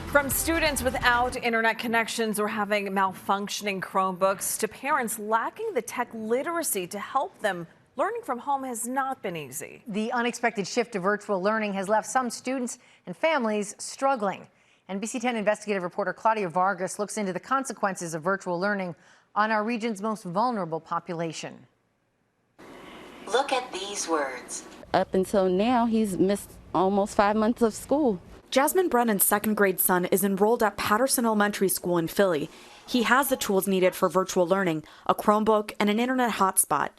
From students without internet connections or having malfunctioning Chromebooks to parents lacking the tech literacy to help them, learning from home has not been easy. The unexpected shift to virtual learning has left some students and families struggling. NBC 10 investigative reporter Claudia Vargas looks into the consequences of virtual learning on our region's most vulnerable population. Look at these words. Up until now, he's missed almost 5 months of school. Jasmine Brennan's second-grade son is enrolled at Patterson Elementary School in Philly. He has the tools needed for virtual learning, a Chromebook, and an internet hotspot.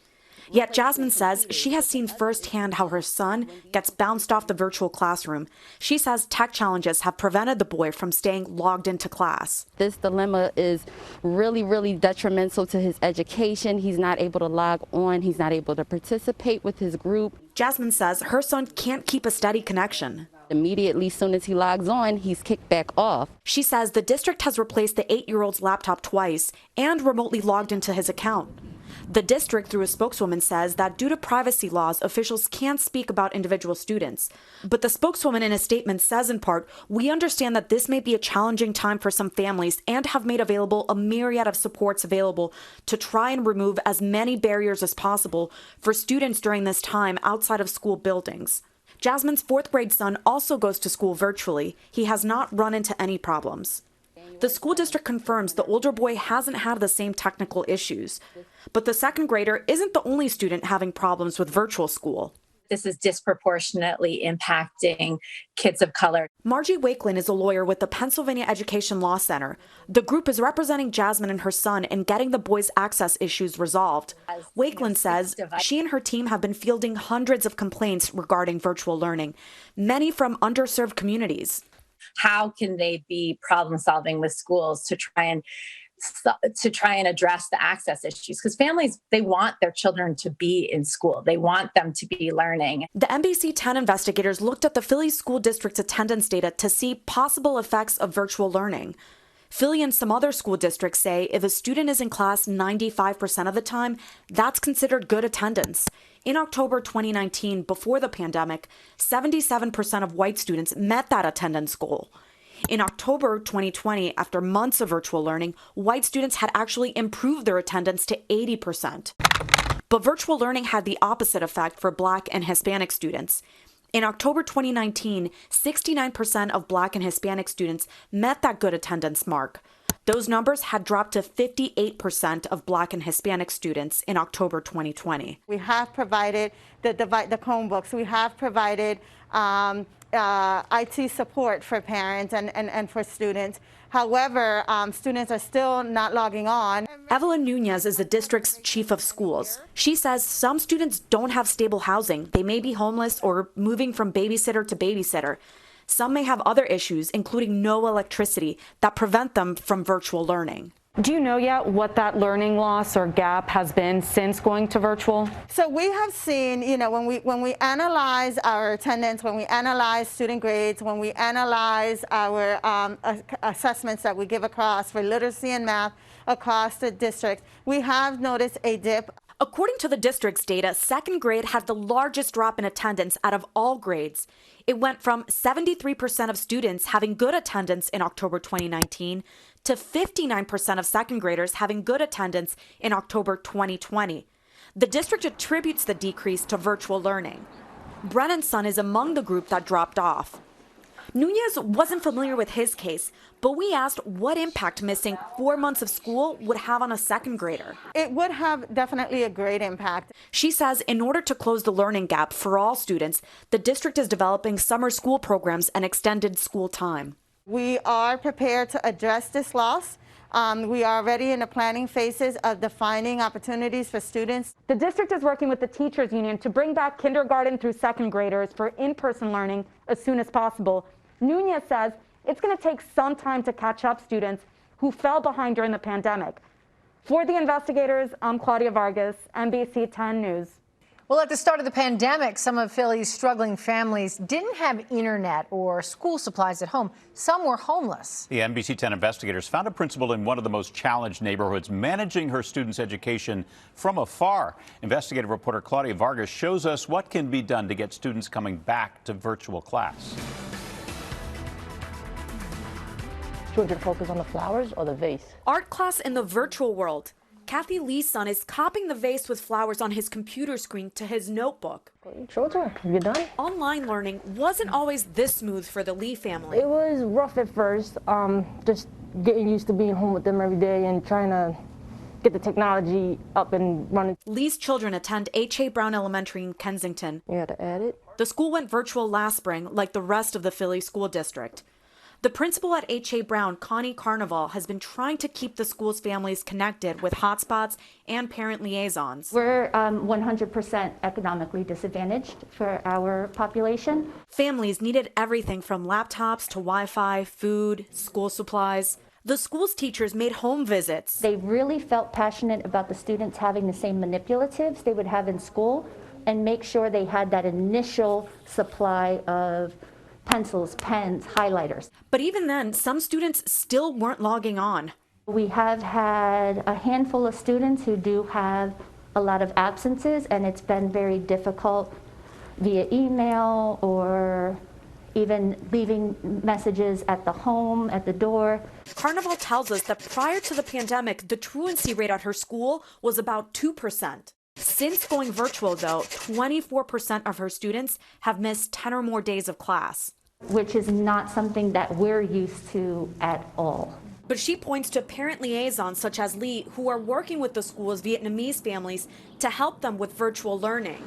Yet Jasmine says she has seen firsthand how her son gets bounced off the virtual classroom. She says tech challenges have prevented the boy from staying logged into class. This dilemma is really detrimental to his education. He's not able to log on. He's not able to participate with his group. Jasmine says her son can't keep a steady connection. Immediately, as soon as he logs on, he's kicked back off. She says the district has replaced the 8-year-old's laptop twice and remotely logged into his account. The district, through a spokeswoman, says that due to privacy laws, officials can't speak about individual students. But the spokeswoman in a statement says, in part, "We understand that this may be a challenging time for some families and have made available a myriad of supports available to try and remove as many barriers as possible for students during this time outside of school buildings." Jasmine's 4th-grade son also goes to school virtually. He has not run into any problems. The school district confirms the older boy hasn't had the same technical issues. But the second grader isn't the only student having problems with virtual school. This is disproportionately impacting kids of color. Margie Wakeland is a lawyer with the Pennsylvania Education Law Center. The group is representing Jasmine and her son in getting the boys' access issues resolved. Wakeland says she and her team have been fielding hundreds of complaints regarding virtual learning, many from underserved communities. How can they be problem solving with schools to try and address the access issues? Because families, they want their children to be in school. They want them to be learning. The NBC 10 investigators looked at the Philly School District's attendance data to see possible effects of virtual learning. Philly and some other school districts say if a student is in class 95% of the time, that's considered good attendance. In October 2019, before the pandemic, 77% of white students met that attendance goal. In October 2020, after months of virtual learning, white students had actually improved their attendance to 80%. But virtual learning had the opposite effect for Black and Hispanic students. In October 2019, 69% of Black and Hispanic students met that good attendance mark. Those numbers had dropped to 58% of Black and Hispanic students in October 2020. We have provided the Chromebooks. We have provided IT support for parents and for students. However, students are still not logging on. Evelyn Nunez is the district's chief of schools. She says some students don't have stable housing. They may be homeless or moving from babysitter to babysitter. Some may have other issues, including no electricity, that prevent them from virtual learning. Do you know yet what that learning loss or gap has been since going to virtual? So we have seen, when we analyze our attendance, when we analyze student grades, when we analyze our assessments that we give across for literacy and math across the district, we have noticed a dip. According to the district's data, second grade had the largest drop in attendance out of all grades. It went from 73% of students having good attendance in October 2019 to 59% of second graders having good attendance in October 2020. The district attributes the decrease to virtual learning. Brennan's son is among the group that dropped off. Nunez wasn't familiar with his case, but we asked what impact missing 4 months of school would have on a second grader. It would have definitely a great impact. She says in order to close the learning gap for all students, the district is developing summer school programs and extended school time. We are prepared to address this loss. We are already in the planning phases of defining opportunities for students. The district is working with the teachers union to bring back kindergarten through second graders for in-person learning as soon as possible. Nunez says it's going to take some time to catch up students who fell behind during the pandemic. For the investigators, I'm Claudia Vargas, NBC 10 News. Well, at the start of the pandemic, some of Philly's struggling families didn't have internet or school supplies at home. Some were homeless. The NBC 10 investigators found a principal in one of the most challenged neighborhoods managing her students' education from afar. Investigative reporter Claudia Vargas shows us what can be done to get students coming back to virtual class. children focus on the flowers or the vase? Art class in the virtual world. Kathy Lee's son is copying the vase with flowers on his computer screen to his notebook. Show it to her. Have you done? Online learning wasn't always this smooth for the Lee family. It was rough at first, just getting used to being home with them every day and trying to get the technology up and running. Lee's children attend H.A. Brown Elementary in Kensington. You had to add it. The school went virtual last spring, like the rest of the Philly school district. The principal at H.A. Brown, Connie Carnival, has been trying to keep the school's families connected with hotspots and parent liaisons. We're 100% economically disadvantaged for our population. Families needed everything from laptops to Wi-Fi, food, school supplies. The school's teachers made home visits. They really felt passionate about the students having the same manipulatives they would have in school and make sure they had that initial supply of pencils, pens, highlighters. But even then, some students still weren't logging on. We have had a handful of students who do have a lot of absences, and it's been very difficult via email or even leaving messages at the home, at the door. Carnival tells us that prior to the pandemic, the truancy rate at her school was about 2%. Since going virtual, though, 24% of her students have missed 10 or more days of class. Which is not something that we're used to at all. But she points to parent liaisons such as Lee, who are working with the school's Vietnamese families to help them with virtual learning.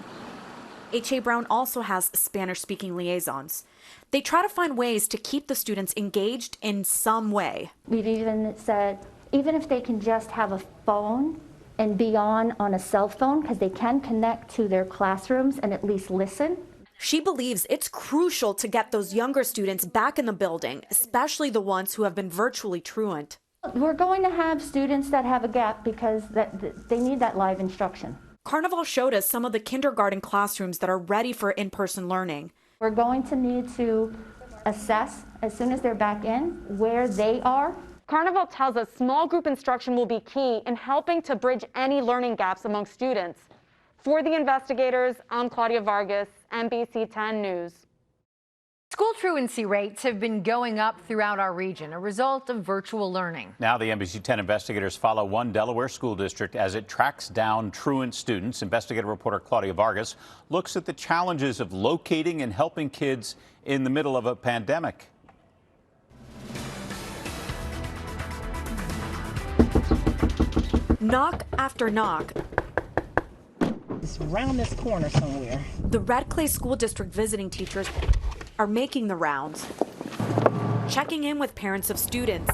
H.A. Brown also has Spanish-speaking liaisons. They try to find ways to keep the students engaged in some way. We've even said, even if they can just have a phone and be on a cell phone, because they can connect to their classrooms and at least listen. She believes it's crucial to get those younger students back in the building, especially the ones who have been virtually truant. We're going to have students that have a gap because they need that live instruction. Carnival showed us some of the kindergarten classrooms that are ready for in-person learning. We're going to need to assess, as soon as they're back in, where they are. Carnival tells us small group instruction will be key in helping to bridge any learning gaps among students. For the investigators, I'm Claudia Vargas, NBC 10 News. School truancy rates have been going up throughout our region, a result of virtual learning. Now the NBC 10 investigators follow one Delaware school district as it tracks down truant students. Investigative reporter Claudia Vargas looks at the challenges of locating and helping kids in the middle of a pandemic. Knock after knock. It's around this corner somewhere. The Red Clay School District visiting teachers are making the rounds, checking in with parents of students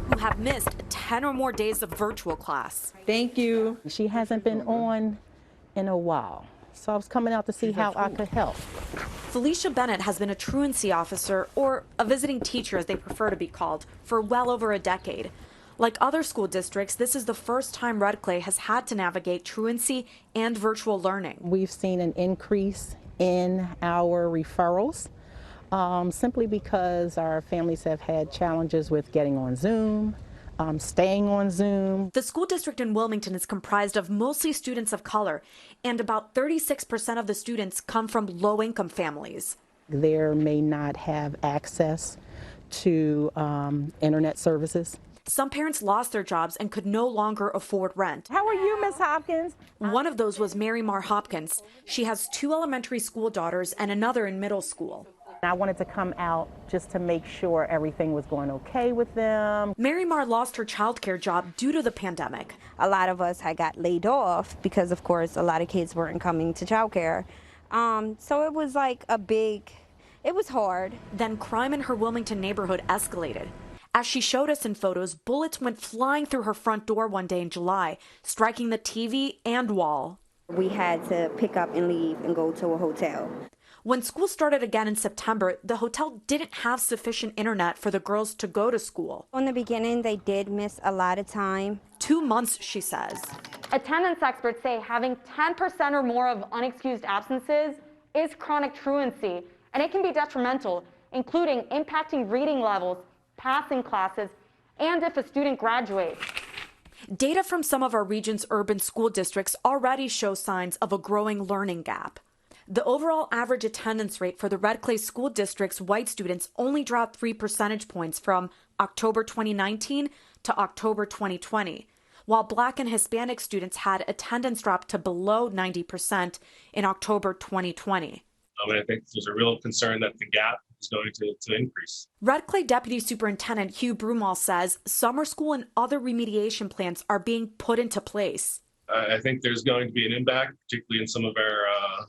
who have missed 10 or more days of virtual class. Thank you. She hasn't been on in a while, so I was coming out to see how I could help. Felicia Bennett has been a truancy officer, or a visiting teacher as they prefer to be called, for well over a decade. Like other school districts, this is the first time Red Clay has had to navigate truancy and virtual learning. We've seen an increase in our referrals simply because our families have had challenges with getting on Zoom, staying on Zoom. The school district in Wilmington is comprised of mostly students of color, and about 36% of the students come from low-income families. They may not have access to internet services. Some parents lost their jobs and could no longer afford rent. How are you, Miss Hopkins? One of those was Mary Mar Hopkins. She has 2 elementary school daughters and another in middle school. I wanted to come out just to make sure everything was going okay with them. Mary Mar lost her childcare job due to the pandemic. A lot of us had got laid off because, of course, a lot of kids weren't coming to childcare. So it was like it was hard. Then crime in her Wilmington neighborhood escalated. As she showed us in photos, bullets went flying through her front door one day in July, striking the TV and wall. We had to pick up and leave and go to a hotel. When school started again in September, the hotel didn't have sufficient internet for the girls to go to school. In the beginning, they did miss a lot of time. 2 months, she says. Attendance experts say having 10% or more of unexcused absences is chronic truancy, and it can be detrimental, including impacting reading levels, passing classes, and if a student graduates. Data from some of our region's urban school districts already show signs of a growing learning gap. The overall average attendance rate for the Red Clay School District's white students only dropped 3 percentage points from October 2019 to October 2020, while Black and Hispanic students had attendance drop to below 90% in October 2020. And I think there's a real concern that the gap is going to increase. Red Clay Deputy Superintendent Hugh Broomall says summer school and other remediation plans are being put into place. I think there's going to be an impact, particularly in some of our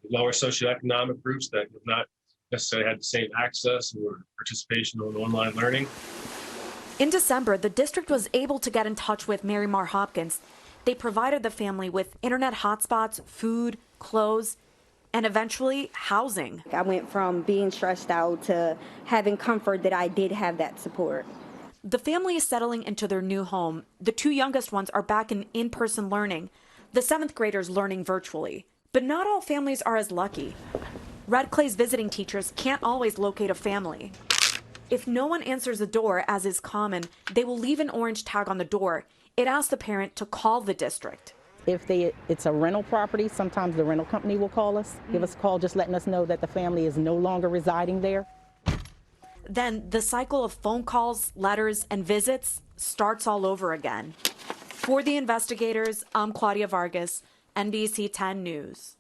lower socioeconomic groups that have not necessarily had the same access or participation in online learning. In December, the district was able to get in touch with Mary Mar Hopkins. They provided the family with internet hotspots, food, clothes, and eventually housing. I went from being stressed out to having comfort that I did have that support. The family is settling into their new home. The 2 youngest ones are back in-person learning. The 7th graders learning virtually. But not all families are as lucky. Red Clay's visiting teachers can't always locate a family. If no one answers the door, as is common, they will leave an orange tag on the door. It asks the parent to call the district. If it's a rental property, sometimes the rental company will call us, give us a call, just letting us know that the family is no longer residing there. Then the cycle of phone calls, letters, and visits starts all over again. For the investigators, I'm Claudia Vargas, NBC 10 News.